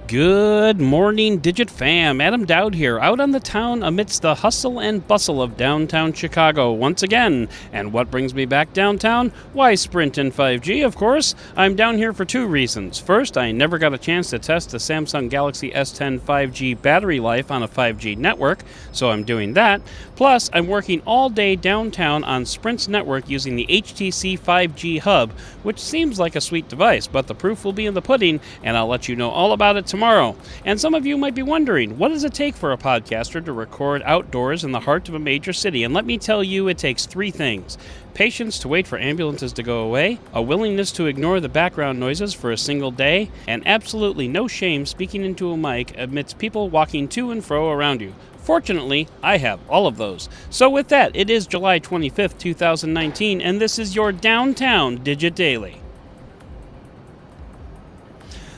Good morning, Digit fam. Adam Dowd here, out on the town amidst the hustle and bustle of downtown Chicago once again. And what brings me back downtown? Why, Sprint and 5G, of course. I'm down here for two reasons. First, I never got a chance to test the Samsung Galaxy S10 5G battery life on a 5G network, so I'm doing that. Plus, I'm working all day downtown on Sprint's network using the HTC 5G hub, which seems like a sweet device, but the proof will be in the pudding, and I'll let you know all about it tomorrow. And some of you might be wondering, what does it take for a podcaster to record outdoors in the heart of a major city? And let me tell you, it takes three things. Patience to wait for ambulances to go away, a willingness to ignore the background noises for a single day, and absolutely no shame speaking into a mic amidst people walking to and fro around you. Fortunately, I have all of those. So with that, it is July 25th, 2019, and this is your Downtown Digit Daily.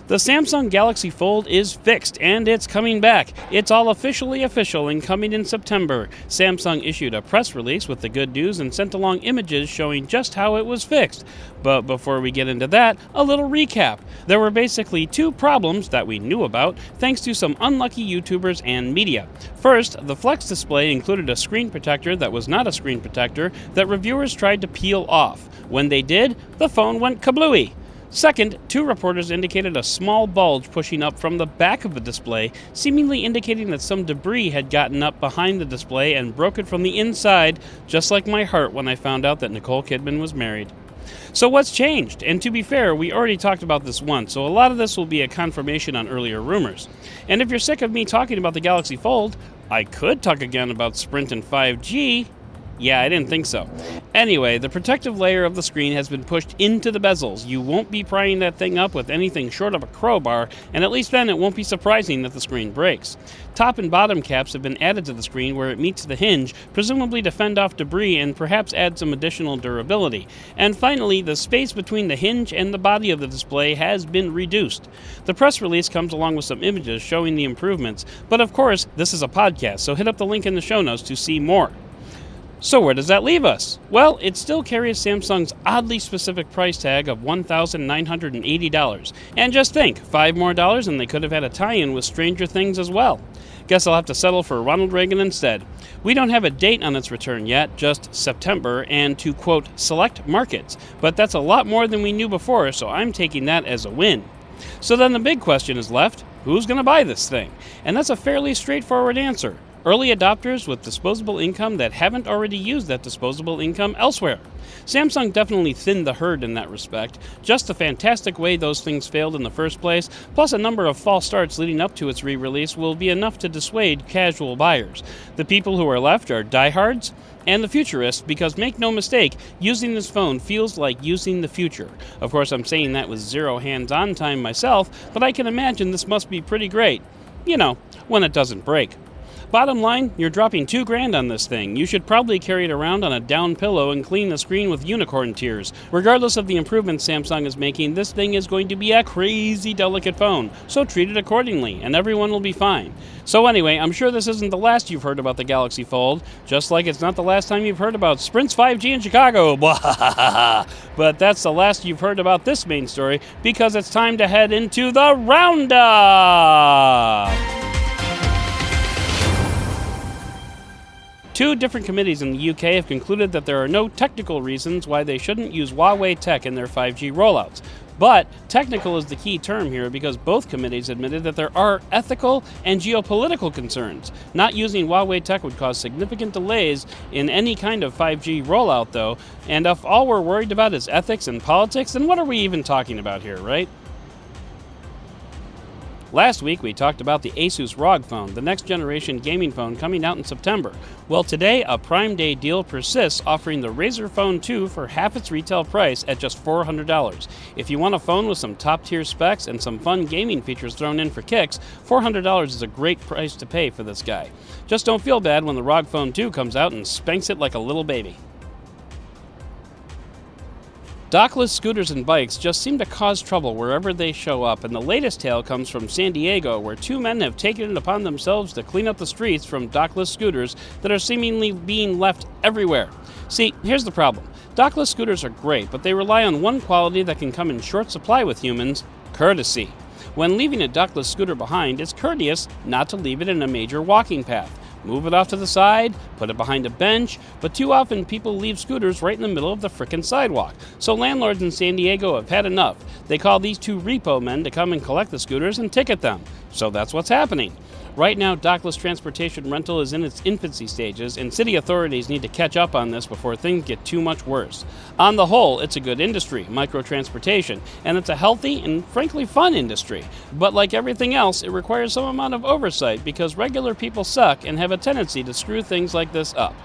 The Samsung Galaxy Fold is fixed, and it's coming back. It's all officially official and coming in September. Samsung issued a press release with the good news and sent along images showing just how it was fixed. But before we get into that, a little recap. There were basically two problems that we knew about, thanks to some unlucky YouTubers and media. First, the Flex display included a screen protector that was not a screen protector that reviewers tried to peel off. When they did, the phone went kablooey. Second, two reporters indicated a small bulge pushing up from the back of the display, seemingly indicating that some debris had gotten up behind the display and broke it from the inside, just like my heart when I found out that Nicole Kidman was married. So what's changed? And to be fair, we already talked about this once, so a lot of this will be a confirmation on earlier rumors. And if you're sick of me talking about the Galaxy Fold, I could talk again about Sprint and 5G. Yeah, I didn't think so. Anyway, the protective layer of the screen has been pushed into the bezels. You won't be prying that thing up with anything short of a crowbar, and at least then it won't be surprising that the screen breaks. Top and bottom caps have been added to the screen where it meets the hinge, presumably to fend off debris and perhaps add some additional durability. And finally, the space between the hinge and the body of the display has been reduced. The press release comes along with some images showing the improvements, but of course, this is a podcast, so hit up the link in the show notes to see more. So where does that leave us? Well, it still carries Samsung's oddly specific price tag of $1,980. And just think, $5 more and they could have had a tie-in with Stranger Things as well. Guess I'll have to settle for Ronald Reagan instead. We don't have a date on its return yet, just September, and to, quote, select markets. But that's a lot more than we knew before, so I'm taking that as a win. So then the big question is left, who's going to buy this thing? And that's a fairly straightforward answer. Early adopters with disposable income that haven't already used that disposable income elsewhere. Samsung definitely thinned the herd in that respect. Just the fantastic way those things failed in the first place, plus a number of false starts leading up to its re-release, will be enough to dissuade casual buyers. The people who are left are diehards and the futurists, because make no mistake, using this phone feels like using the future. Of course, I'm saying that with zero hands-on time myself, but I can imagine this must be pretty great. You know, when it doesn't break. Bottom line, you're dropping $2,000 on this thing. You should probably carry it around on a down pillow and clean the screen with unicorn tears. Regardless of the improvements Samsung is making, this thing is going to be a crazy delicate phone, so treat it accordingly, and everyone will be fine. So anyway, I'm sure this isn't the last you've heard about the Galaxy Fold, just like it's not the last time you've heard about Sprint's 5G in Chicago. But that's the last you've heard about this main story, because it's time to head into the roundup! Two different committees in the UK have concluded that there are no technical reasons why they shouldn't use Huawei tech in their 5G rollouts. But technical is the key term here because both committees admitted that there are ethical and geopolitical concerns. Not using Huawei tech would cause significant delays in any kind of 5G rollout, though, and if all we're worried about is ethics and politics, then what are we even talking about here, right? Last week, we talked about the Asus ROG phone, the next generation gaming phone coming out in September. Well, today, a Prime Day deal persists, offering the Razer Phone 2 for half its retail price at just $400. If you want a phone with some top-tier specs and some fun gaming features thrown in for kicks, $400 is a great price to pay for this guy. Just don't feel bad when the ROG Phone 2 comes out and spanks it like a little baby. Dockless scooters and bikes just seem to cause trouble wherever they show up, and the latest tale comes from San Diego, where two men have taken it upon themselves to clean up the streets from dockless scooters that are seemingly being left everywhere. See, here's the problem. Dockless scooters are great, but they rely on one quality that can come in short supply with humans: courtesy. When leaving a dockless scooter behind, it's courteous not to leave it in a major walking path. Move it off to the side, put it behind a bench, but too often people leave scooters right in the middle of the frickin' sidewalk. So landlords in San Diego have had enough. They call these two repo men to come and collect the scooters and ticket them. So that's what's happening. Right now, dockless transportation rental is in its infancy stages, and city authorities need to catch up on this before things get too much worse. On the whole, it's a good industry, microtransportation, and it's a healthy and frankly fun industry. But like everything else, it requires some amount of oversight because regular people suck and have a tendency to screw things like this up.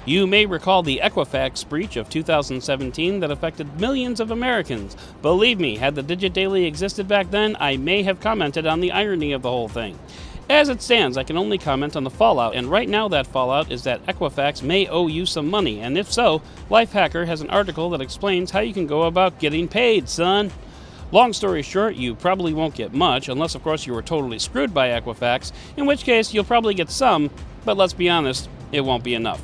You may recall the Equifax breach of 2017 that affected millions of Americans. Believe me, had the Digit Daily existed back then, I may have commented on the irony of the whole thing. As it stands, I can only comment on the fallout, and right now that fallout is that Equifax may owe you some money, and if so, Lifehacker has an article that explains how you can go about getting paid, son. Long story short, you probably won't get much, unless of course you were totally screwed by Equifax, in which case you'll probably get some, but let's be honest, it won't be enough.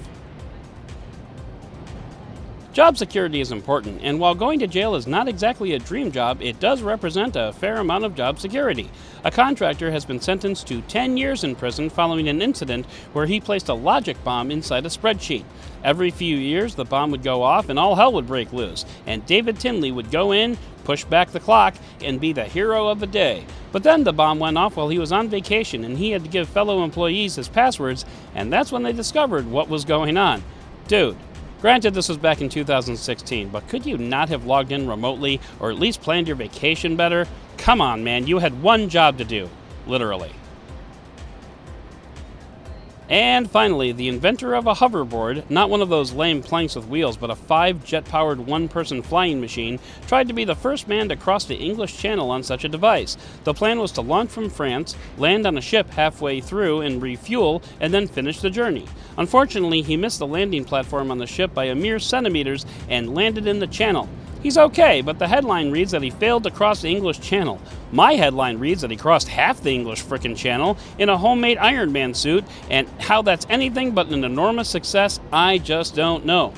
Job security is important, and while going to jail is not exactly a dream job, it does represent a fair amount of job security. A contractor has been sentenced to 10 years in prison following an incident where he placed a logic bomb inside a spreadsheet. Every few years, the bomb would go off and all hell would break loose, and David Tinley would go in, push back the clock, and be the hero of the day. But then the bomb went off while he was on vacation, and he had to give fellow employees his passwords, and that's when they discovered what was going on. Dude. Granted, this was back in 2016, but could you not have logged in remotely or at least planned your vacation better? Come on, man, you had one job to do. Literally. And finally, the inventor of a hoverboard, not one of those lame planks with wheels, but a 5 jet-powered one-person flying machine, tried to be the first man to cross the English Channel on such a device. The plan was to launch from France, land on a ship halfway through and refuel, and then finish the journey. Unfortunately, he missed the landing platform on the ship by a mere centimeters and landed in the channel. He's okay, but the headline reads that he failed to cross the English Channel. My headline reads that he crossed half the English frickin' Channel in a homemade Iron Man suit, and how that's anything but an enormous success, I just don't know.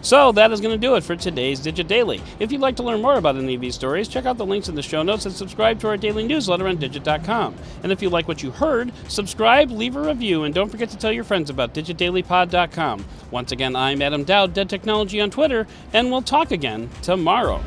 So that is going to do it for today's Digit Daily. If you'd like to learn more about any of these stories, check out the links in the show notes and subscribe to our daily newsletter on digit.com. And if you like what you heard, subscribe, leave a review, and don't forget to tell your friends about digitdailypod.com. Once again, I'm Adam Dowd, Dead Technology on Twitter, and we'll talk again tomorrow.